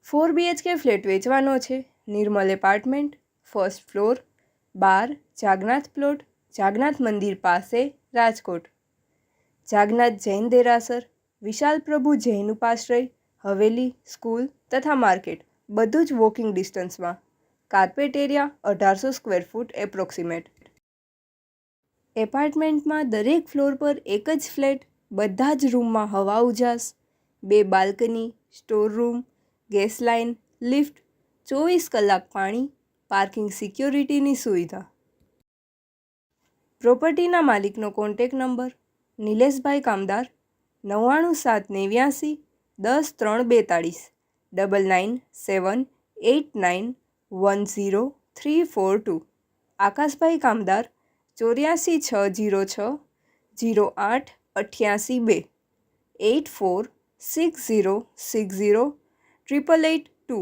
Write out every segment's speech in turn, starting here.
4 BHK flat વેચવાનો છે. Nirmal apartment, first floor, 12 Jagnath plot, Jagnath મંદિર પાસે, રાજકોટ. જાગનાથ જૈન દેરાસર, વિશાલ પ્રભુ જૈન ઉપાશ્રય, હવેલી, સ્કૂલ તથા માર્કેટ બધું જ વોકિંગ ડિસ્ટન્સમાં. Carpet area 1800 square foot approximate. એપાર્ટમેન્ટમાં દરેક ફ્લોર પર એક જ ફ્લેટ, બધા જ રૂમમાં હવા ઉજાસ, 2 balcony, store room, gas line, lift, 24 કલાક પાણી, પાર્કિંગ સિક્યોરિટીની સુવિધા. પ્રોપર્ટીના માલિકનો કોન્ટેક નંબર નિલેશભાઈ કામદાર 99789 10 3 42 9978910342. આકાશભાઈ કામદાર 84 606 08 88 2 84 60 60 882.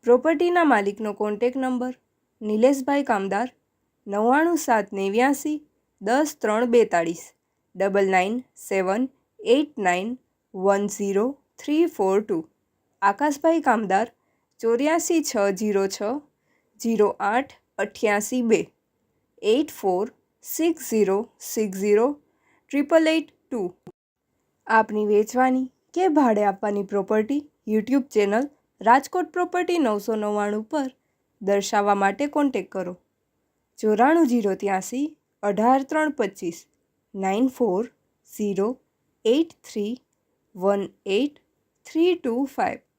પ્રોપર્ટીના માલિકનો કોન્ટેક નંબર નિલેશભાઈ કામદાર 99789 10 3 42 9978910342. આકાશભાઈ કામદાર 84 606 08 88 2 84 60 60 882. આપની વેચવાની કે ભાડે આપવાની property YouTube channel Rajkot property 999 પર દર્શાવવા માટે કોન્ટેક કરો. 94 083 18 325 94 083 18 325.